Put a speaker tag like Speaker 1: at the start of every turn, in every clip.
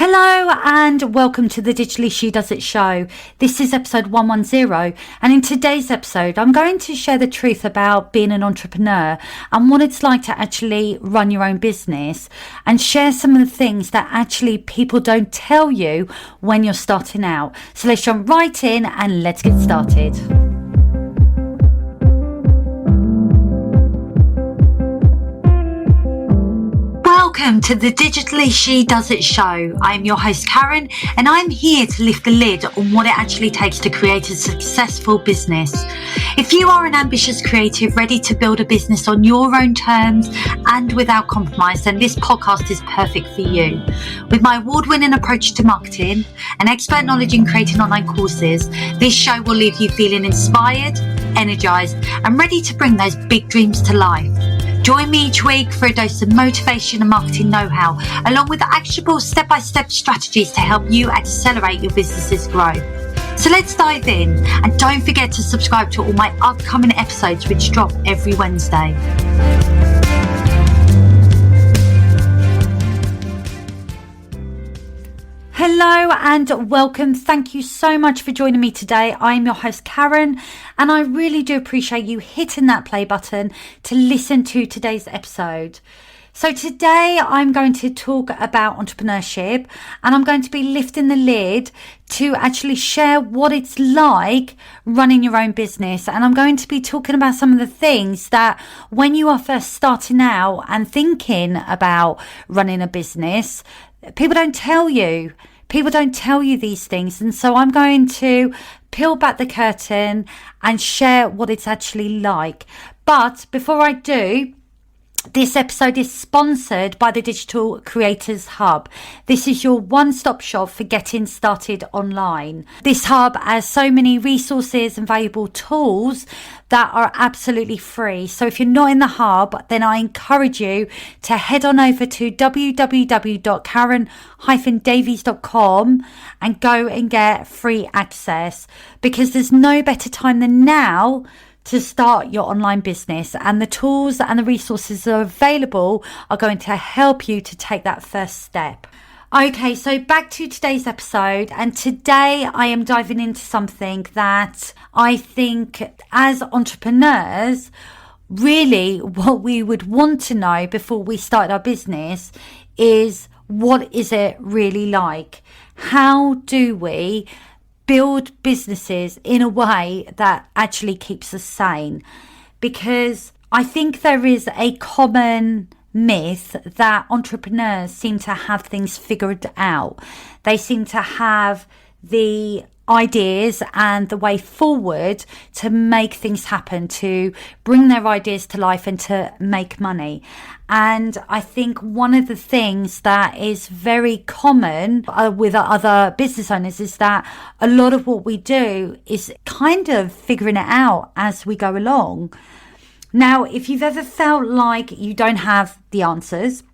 Speaker 1: Hello and welcome to the Digitally She Does It show. This is episode 110, and in today's episode I'm going to share the truth about being an entrepreneur and what it's like to actually run your own business, and share some of the things that actually people don't tell you when you're starting out. So let's jump right in and let's get started. Welcome to the Digitally She Does It show. I'm your host Karen, and I'm here to lift the lid on what it actually takes to create a successful business. If you are an ambitious creative ready to build a business on your own terms and without compromise, then this podcast is perfect for you. With my award-winning approach to marketing and expert knowledge in creating online courses, this show will leave you feeling inspired, energized, and ready to bring those big dreams to life. Join me each week for a dose of motivation and marketing know-how, along with actionable step-by-step strategies to help you accelerate your business's growth. So let's dive in, and don't forget to subscribe to all my upcoming episodes, which drop every Wednesday. Hello and welcome. Thank you so much for joining me today. I'm your host Karen, and I really do appreciate you hitting that play button to listen to today's episode. So today I'm going to talk about entrepreneurship, and I'm going to be lifting the lid to actually share what it's like running your own business. And I'm going to be talking about some of the things that when you are first starting out and thinking about running a business, people don't tell you. People don't tell you these things. And so I'm going to peel back the curtain and share what it's actually like. But before I do, this episode is sponsored by the Digital Creators Hub. This is your one-stop shop for getting started online. This hub has so many resources and valuable tools that are absolutely free. So if you're not in the hub, then I encourage you to head on over to www.karen-davies.com and go and get free access, because there's no better time than now to start your online business, and the tools and the resources that are available are going to help you to take that first step. Okay, so back to today's episode, and today I am diving into something that I think as entrepreneurs, really what we would want to know before we start our business is, what is it really like? How do we build businesses in a way that actually keeps us sane? Because I think there is a common myth that entrepreneurs seem to have things figured out. They seem to have the ideas and the way forward to make things happen, to bring their ideas to life and to make money. And I think one of the things that is very common with other business owners is that a lot of what we do is kind of figuring it out as we go along. Now, if you've ever felt like you don't have the answers,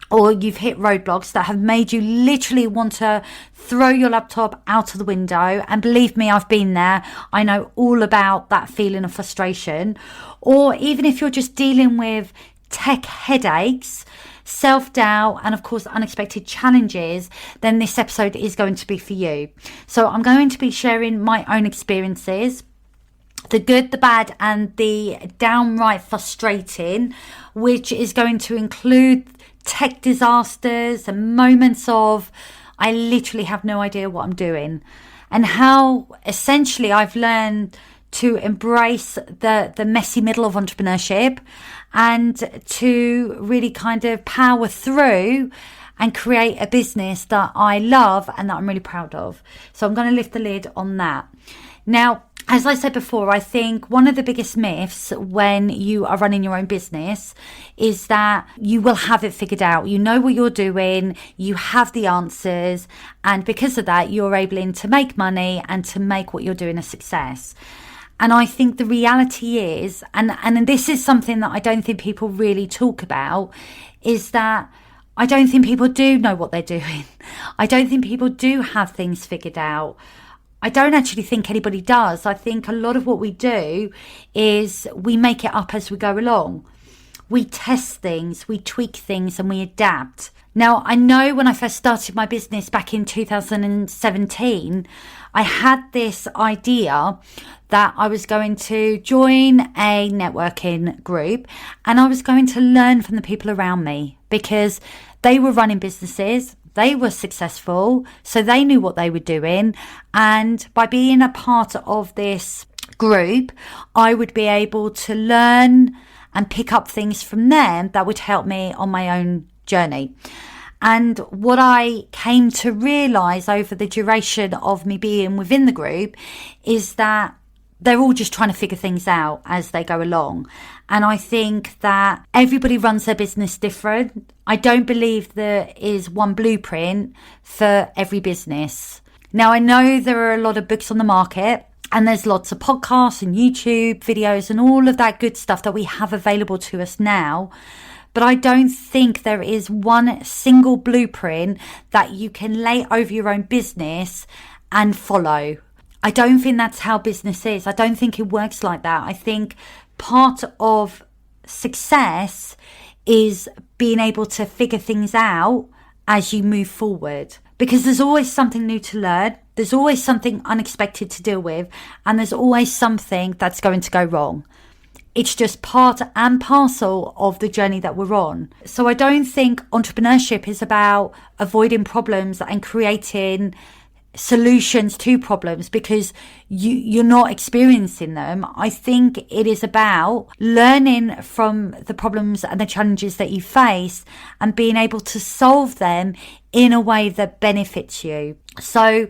Speaker 1: or you've hit roadblocks that have made you literally want to throw your laptop out of the window, and believe me, I've been there. I know all about that feeling of frustration. Or even if you're just dealing with tech headaches, self-doubt, and of course unexpected challenges, then this episode is going to be for you. So I'm going to be sharing my own experiences, the good, the bad, and the downright frustrating, which is going to include tech disasters and moments of I literally have no idea what I'm doing, and how essentially I've learned to embrace the messy middle of entrepreneurship and to really kind of power through and create a business that I love and that I'm really proud of. So I'm going to lift the lid on that. Now, as I said before, I think one of the biggest myths when you are running your own business is that you will have it figured out. You know what you're doing, you have the answers, and because of that, you're able to make money and to make what you're doing a success. And I think the reality is, and this is something that I don't think people really talk about, is that I don't think people do know what they're doing. I don't think people do have things figured out. I don't actually think anybody does. I think a lot of what we do is we make it up as we go along. we test things, we tweak things, and we adapt. Now, I know when I first started my business back in 2017, I had this idea that I was going to join a networking group and I was going to learn from the people around me because they were running businesses, they were successful, so they knew what they were doing. And by being a part of this group, I would be able to learn and pick up things from them that would help me on my own journey. And what I came to realize over the duration of me being within the group is that they're all just trying to figure things out as they go along. And I think that everybody runs their business different. I don't believe there is one blueprint for every business. Now, I know there are a lot of books on the market, and there's lots of podcasts and YouTube videos and all of that good stuff that we have available to us now. But I don't think there is one single blueprint that you can lay over your own business and follow. I don't think that's how business is. I don't think it works like that. I think part of success is being able to figure things out as you move forward. Because there's always something new to learn. There's always something unexpected to deal with. And there's always something that's going to go wrong. It's just part and parcel of the journey that we're on. So I don't think entrepreneurship is about avoiding problems and creating solutions to problems because you're not experiencing them. I think it is about learning from the problems and the challenges that you face and being able to solve them in a way that benefits you. So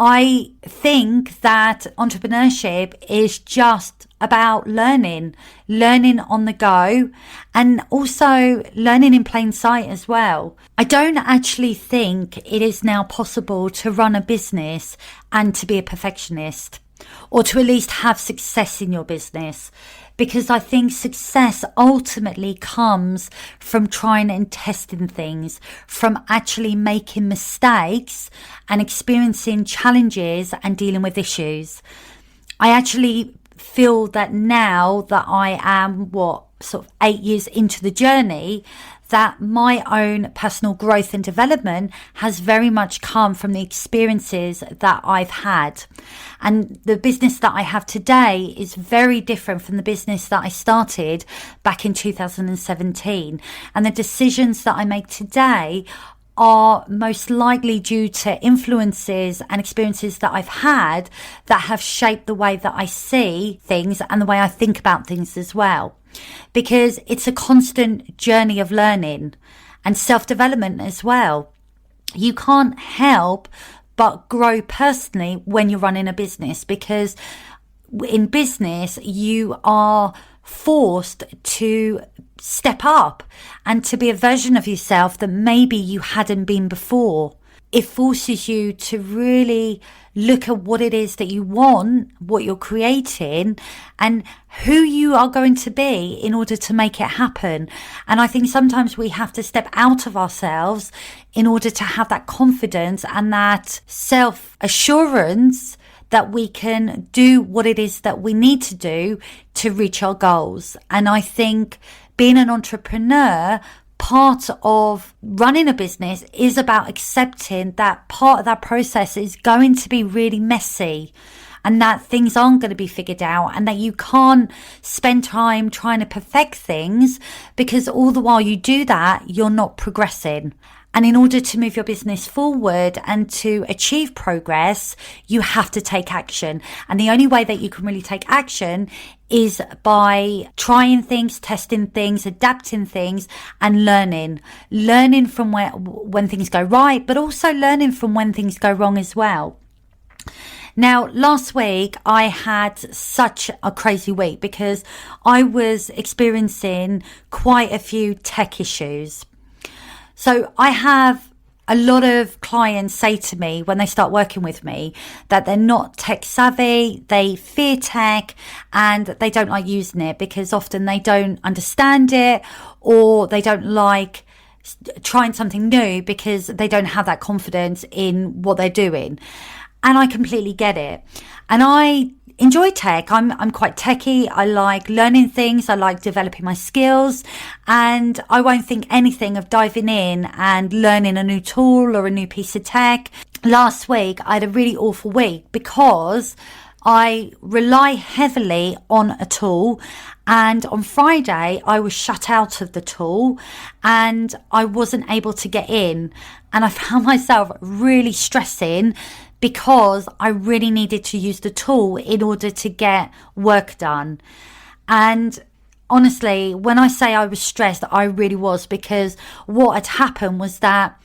Speaker 1: I think that entrepreneurship is just about learning on the go, and also learning in plain sight as well. I don't actually think it is now possible to run a business and to be a perfectionist, or to at least have success in your business. Because I think success ultimately comes from trying and testing things, from actually making mistakes and experiencing challenges and dealing with issues. I actually feel that now that I am, sort of 8 years into the journey, that my own personal growth and development has very much come from the experiences that I've had. And the business that I have today is very different from the business that I started back in 2017. And the decisions that I make today are most likely due to influences and experiences that I've had that have shaped the way that I see things and the way I think about things as well. Because it's a constant journey of learning and self-development as well. You can't help but grow personally when you're running a business, because in business you are forced to step up and to be a version of yourself that maybe you hadn't been before. It forces you to really look at what it is that you want, what you're creating, and who you are going to be in order to make it happen. And I think sometimes we have to step out of ourselves in order to have that confidence and that self-assurance that we can do what it is that we need to do to reach our goals. And I think being an entrepreneur, part of running a business is about accepting that part of that process is going to be really messy, and that things aren't going to be figured out, and that you can't spend time trying to perfect things, because all the while you do that, you're not progressing. And in order to move your business forward and to achieve progress, you have to take action. And the only way that you can really take action is by trying things, testing things, adapting things, and learning. Learning from when things go right, but also learning from when things go wrong as well. Now, last week, I had such a crazy week because I was experiencing quite a few tech issues. So I have a lot of clients say to me when they start working with me that they're not tech savvy, they fear tech, and they don't like using it because often they don't understand it, or they don't like trying something new because they don't have that confidence in what they're doing. And I completely get it. And I enjoy tech. I'm quite techie. I like learning things. I like developing my skills, and I won't think anything of diving in and learning a new tool or a new piece of tech. Last week, I had a really awful week because I rely heavily on a tool, and on Friday I was shut out of the tool and I wasn't able to get in, and I found myself really stressing because I really needed to use the tool in order to get work done. And honestly, when I say I was stressed, I really was, because what had happened was that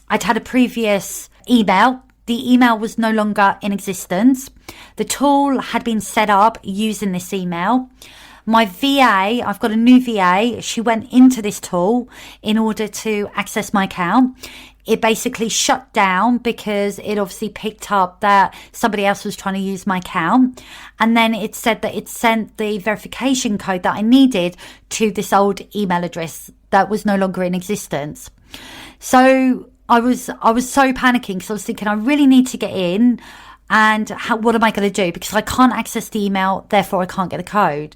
Speaker 1: I'd had a previous email. The email was no longer in existence. The tool had been set up using this email. My VA, I've got a new VA, she went into this tool in order to access my account. It basically shut down because it obviously picked up that somebody else was trying to use my account. And then it said that it sent the verification code that I needed to this old email address that was no longer in existence. So I was so panicking because I was thinking I really need to get in, and what am I going to do, because I can't access the email, therefore I can't get the code.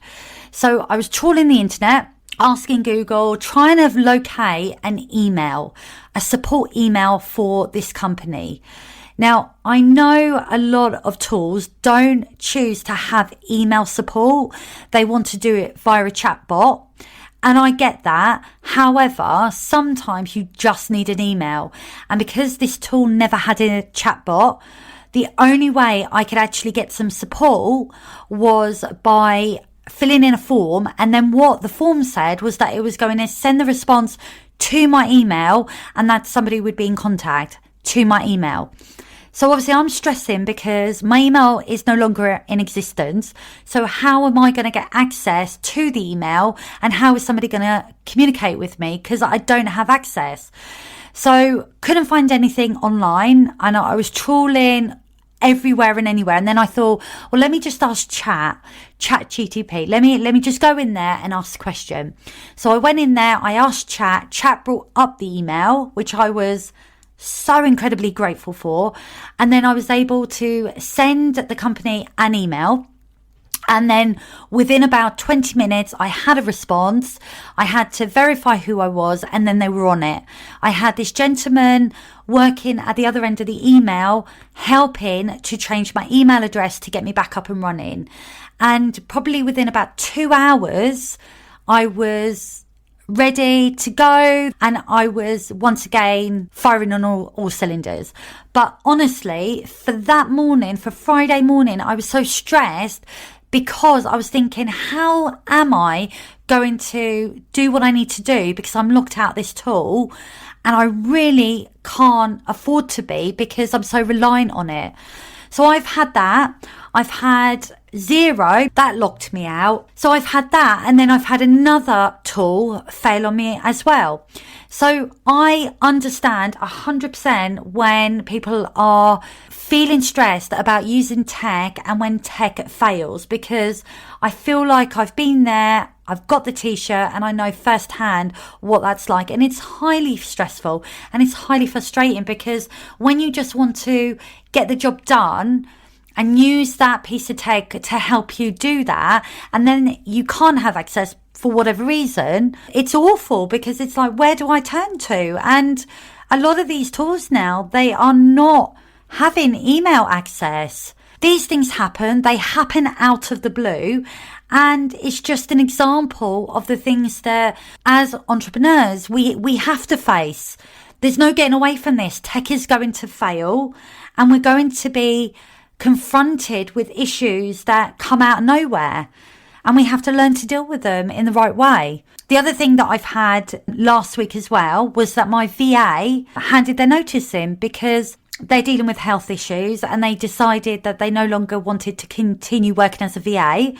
Speaker 1: So I was trawling the internet, asking Google, trying to locate an email, a support email for this company. Now, I know a lot of tools don't choose to have email support. They want to do it via a chatbot. And I get that. However, sometimes you just need an email. And because this tool never had a chatbot, the only way I could actually get some support was by filling in a form. And then what the form said was that it was going to send the response to my email and that somebody would be in contact to my email. So obviously I'm stressing because my email is no longer in existence. So how am I going to get access to the email, and how is somebody going to communicate with me because I don't have access? So couldn't find anything online, and I was trawling everywhere and anywhere. And then I thought, well, let me just ask ChatGPT. Let me just go in there and ask a question. So I went in there, I asked Chat brought up the email, which I was so incredibly grateful for. And then I was able to send the company an email. And then within about 20 minutes, I had a response. I had to verify who I was, and then they were on it. I had this gentleman working at the other end of the email, helping to change my email address to get me back up and running. And probably within about 2 hours, I was ready to go, and I was once again firing on all cylinders. But honestly, for that morning, for Friday morning, I was so stressed because I was thinking, how am I going to do what I need to do, because I'm locked out this tool and I really can't afford to be because I'm so reliant on it. So I've had that. I've had Zero, that locked me out. So I've had that, and then I've had another tool fail on me as well. So I understand 100% when people are feeling stressed about using tech and when tech fails, because I feel like I've been there, I've got the t-shirt, and I know firsthand what that's like. And it's highly stressful and it's highly frustrating, because when you just want to get the job done and use that piece of tech to help you do that, and then you can't have access for whatever reason, it's awful, because it's like, where do I turn to? And a lot of these tools now, they are not having email access. These things happen, they happen out of the blue, and it's just an example of the things that as entrepreneurs we have to face. There's no getting away from this. Tech is going to fail, and we're going to be confronted with issues that come out of nowhere, and we have to learn to deal with them in the right way. The other thing that I've had last week as well was that my VA handed their notice in because they're dealing with health issues, and they decided that they no longer wanted to continue working as a VA.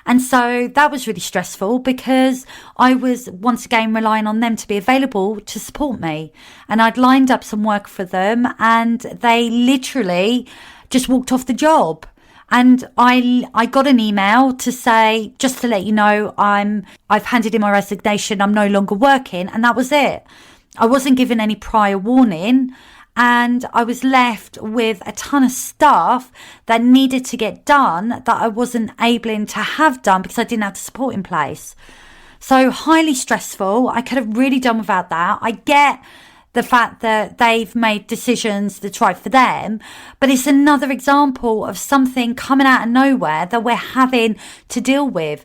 Speaker 1: And so that was really stressful, because I was once again relying on them to be available to support me. And I'd lined up some work for them, and they literally just walked off the job. And I got an email to say, just to let you know, I've handed in my resignation, I'm no longer working, and that was it. I wasn't given any prior warning, and I was left with a ton of stuff that needed to get done that I wasn't able to have done because I didn't have the support in place. So highly stressful. I could have really done without that. I get the fact that they've made decisions that's right for them, but it's another example of something coming out of nowhere that we're having to deal with.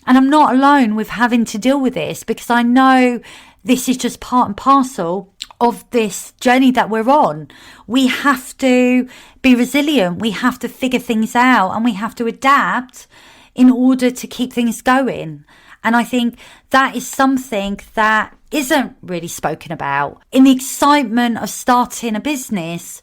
Speaker 1: And I'm not alone with having to deal with this, because I know this is just part and parcel of this journey that we're on. We have to be resilient. We have to figure things out, and we have to adapt in order to keep things going. And I think that is something that isn't really spoken about. In the excitement of starting a business,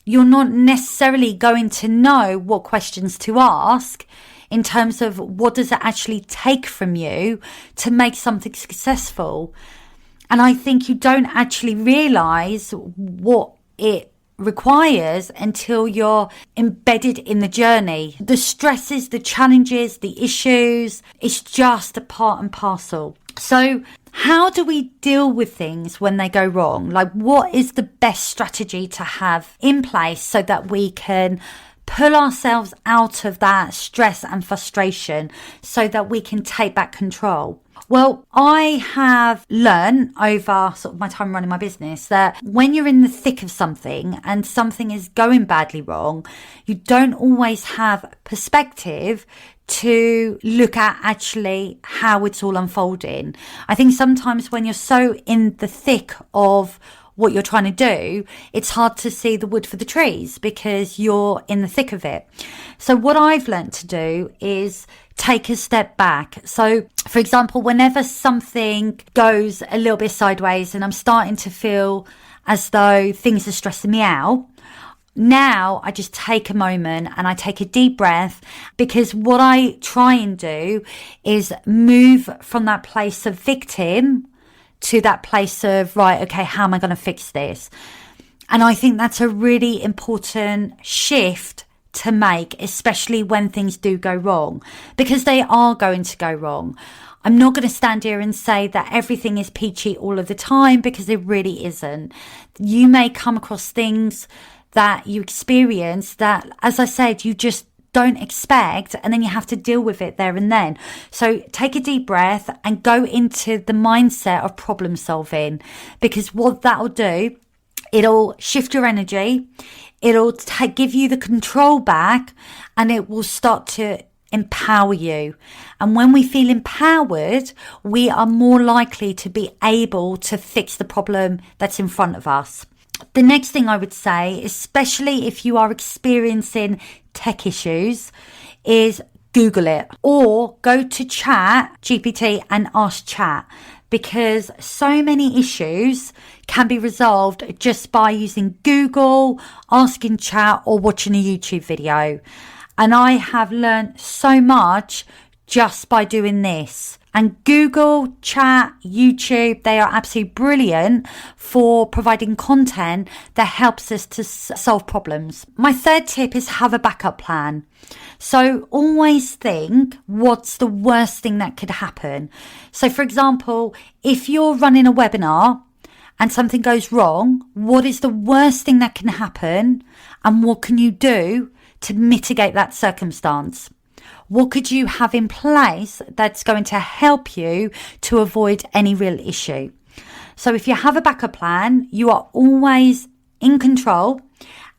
Speaker 1: you're not necessarily going to know what questions to ask in terms of what does it actually take from you to make something successful. And I think you don't actually realize what it requires until you're embedded in the journey. The stresses, the challenges, the issues, it's just a part and parcel. So how do we deal with things when they go wrong? Like, what is the best strategy to have in place so that we can pull ourselves out of that stress and frustration so that we can take back control? Well, I have learned over sort of my time running my business that when you're in the thick of something and something is going badly wrong, you don't always have perspective to look at actually how it's all unfolding. I think sometimes when you're so in the thick of what you're trying to do, it's hard to see the wood for the trees because you're in the thick of it. So what I've learned to do is take a step back. So, for example, whenever something goes a little bit sideways and I'm starting to feel as though things are stressing me out, now I just take a moment and I take a deep breath, because what I try and do is move from that place of victim to that place of, right, okay, how am I going to fix this? And I think that's a really important shift to make, especially when things do go wrong, because they are going to go wrong. I'm not going to stand here and say that everything is peachy all of the time, because it really isn't. You may come across things that you experience that, as I said, you just don't expect, and then you have to deal with it there and then. So take a deep breath and go into the mindset of problem solving, because what that'll do, it'll shift your energy, it'll give you the control back, and it will start to empower you. And when we feel empowered, we are more likely to be able to fix the problem that's in front of us. The next thing I would say, especially if you are experiencing tech issues, is Google it, or go to Chat GPT and ask Chat, because so many issues can be resolved just by using Google, asking Chat, or watching a YouTube video. And I have learned so much just by doing this. And Google, Chat, YouTube, they are absolutely brilliant for providing content that helps us to solve problems. My third tip is have a backup plan. So always think, what's the worst thing that could happen? So for example, if you're running a webinar and something goes wrong, what is the worst thing that can happen? And what can you do to mitigate that circumstance? What could you have in place that's going to help you to avoid any real issue? So if you have a backup plan, you are always in control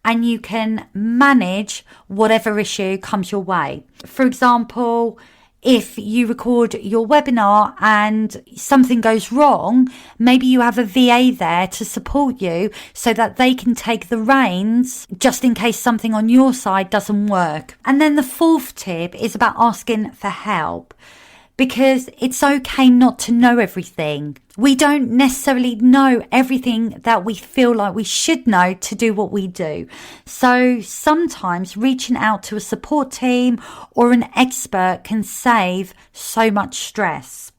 Speaker 1: and you can manage whatever issue comes your way. For example, if you record your webinar and something goes wrong, maybe you have a VA there to support you so that they can take the reins just in case something on your side doesn't work. And then the fourth tip is about asking for help, because it's okay not to know everything. We don't necessarily know everything that we feel like we should know to do what we do. So sometimes reaching out to a support team or an expert can save so much stress.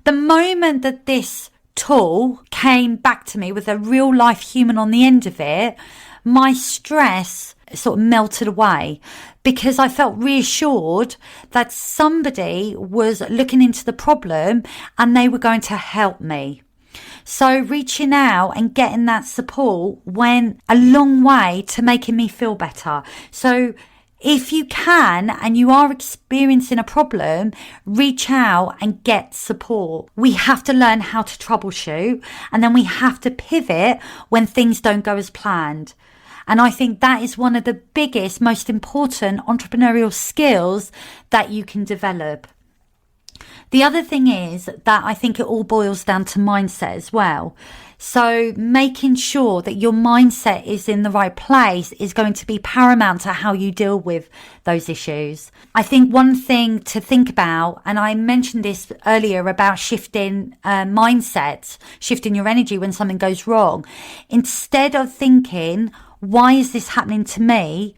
Speaker 1: The moment that this tool came back to me with a real life human on the end of it, my stress sort of melted away, because I felt reassured that somebody was looking into the problem and they were going to help me. So reaching out and getting that support went a long way to making me feel better. So if you can and you are experiencing a problem, reach out and get support. We have to learn how to troubleshoot, and then we have to pivot when things don't go as planned. And I think that is one of the biggest, most important entrepreneurial skills that you can develop. The other thing is that I think it all boils down to mindset as well. So making sure that your mindset is in the right place is going to be paramount to how you deal with those issues. I think one thing to think about, and I mentioned this earlier about shifting mindsets, shifting your energy when something goes wrong. Instead of thinking, why is this happening to me?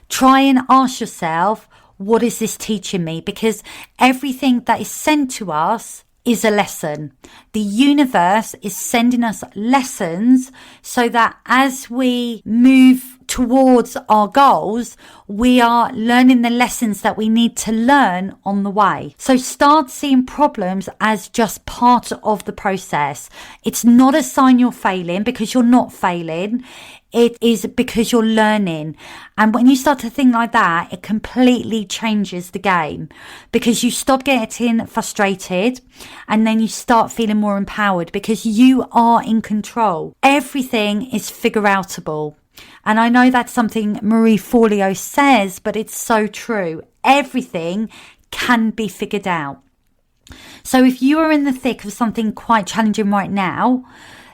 Speaker 1: Try and ask yourself, what is this teaching me? Because everything that is sent to us is a lesson. The universe is sending us lessons so that as we move towards our goals, we are learning the lessons that we need to learn on the way. So start seeing problems as just part of the process. It's not a sign you're failing, because you're not failing. It is because you're learning. And when you start to think like that, it completely changes the game, because you stop getting frustrated and then you start feeling more empowered because you are in control. Everything is figure outable. And I know that's something Marie Forleo says, but it's so true. Everything can be figured out. So if you are in the thick of something quite challenging right now,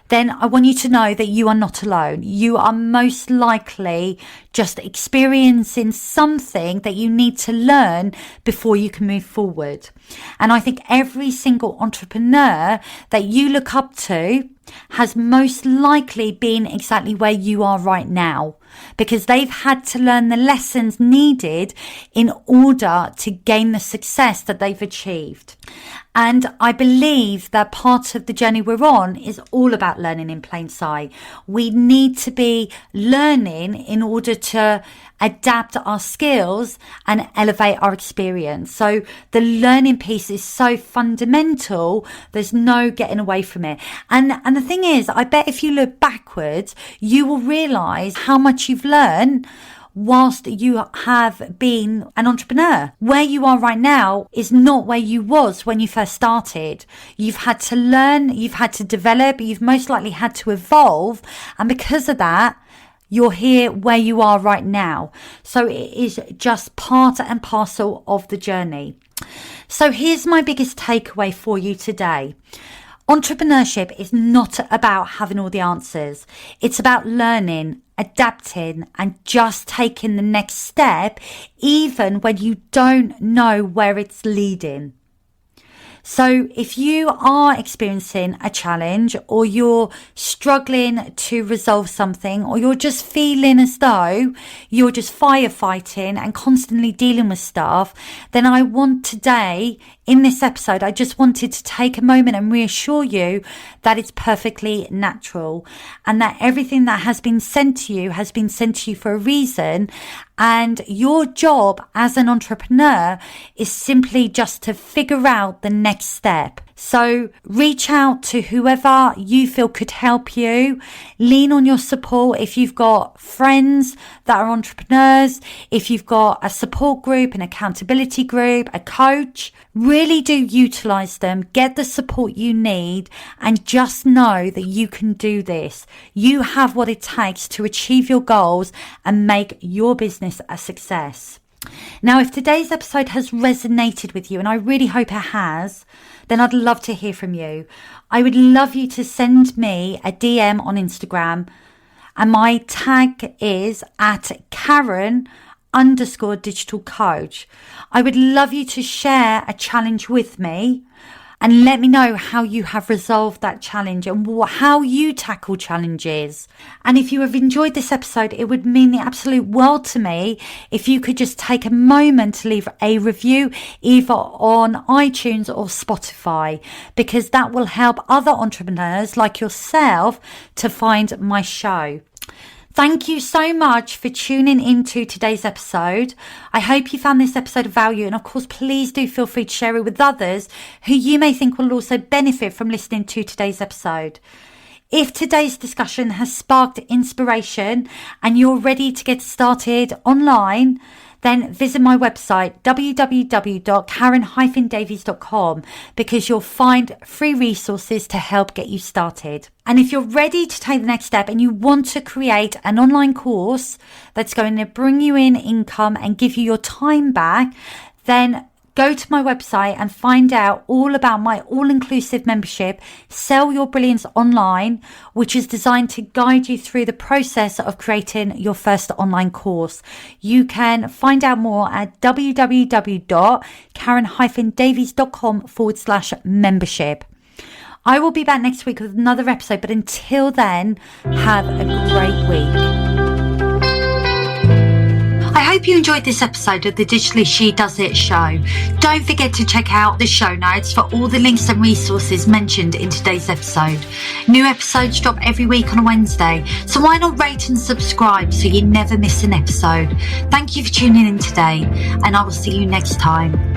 Speaker 1: then I want you to know that you are not alone. You are most likely just experiencing something that you need to learn before you can move forward. And I think every single entrepreneur that you look up to has most likely been exactly where you are right now, because they've had to learn the lessons needed in order to gain the success that they've achieved. And I believe that part of the journey we're on is all about learning in plain sight. We need to be learning in order to adapt our skills and elevate our experience. So the learning piece is so fundamental. There's no getting away from it. And the thing is, I bet if you look backwards, you will realize how much you've learned whilst you have been an entrepreneur. Where you are right now is not where you was when you first started. You've had to learn, you've had to develop, you've most likely had to evolve. And because of that, you're here where you are right now. So it is just part and parcel of the journey. So here's my biggest takeaway for you today. Entrepreneurship is not about having all the answers. It's about learning, adapting, and just taking the next step, even when you don't know where it's leading. So if you are experiencing a challenge, or you're struggling to resolve something, or you're just feeling as though you're just firefighting and constantly dealing with stuff, then I want today, in this episode, I just wanted to take a moment and reassure you that it's perfectly natural, and that everything that has been sent to you has been sent to you for a reason. And your job as an entrepreneur is simply just to figure out the next step. So reach out to whoever you feel could help you. Lean on your support. If you've got friends that are entrepreneurs, if you've got a support group, an accountability group, a coach, really do utilize them. Get the support you need, and just know that you can do this. You have what it takes to achieve your goals and make your business a success. Now, if today's episode has resonated with you, and I really hope it has, then I'd love to hear from you. I would love you to send me a DM on Instagram, and my tag is at Karen_digital coach. I would love you to share a challenge with me and let me know how you have resolved that challenge and how you tackle challenges. And if you have enjoyed this episode, it would mean the absolute world to me if you could just take a moment to leave a review either on iTunes or Spotify, because that will help other entrepreneurs like yourself to find my show. Thank you so much for tuning into today's episode. I hope you found this episode of value, and of course, please do feel free to share it with others who you may think will also benefit from listening to today's episode. If today's discussion has sparked inspiration and you're ready to get started online, then visit my website www.karen-davies.com, because you'll find free resources to help get you started. And if you're ready to take the next step and you want to create an online course that's going to bring you in income and give you your time back, then go to my website and find out all about my all-inclusive membership, Sell Your Brilliance Online, which is designed to guide you through the process of creating your first online course. You can find out more at www.karen-davies.com/membership. I will be back next week with another episode, but until then, have a great week. I hope you enjoyed this episode of the Digitally She Does It show. Don't forget to check out the show notes for all the links and resources mentioned in today's episode. New episodes drop every week on a Wednesday, so why not rate and subscribe so you never miss an episode? Thank you for tuning in today, and I will see you next time.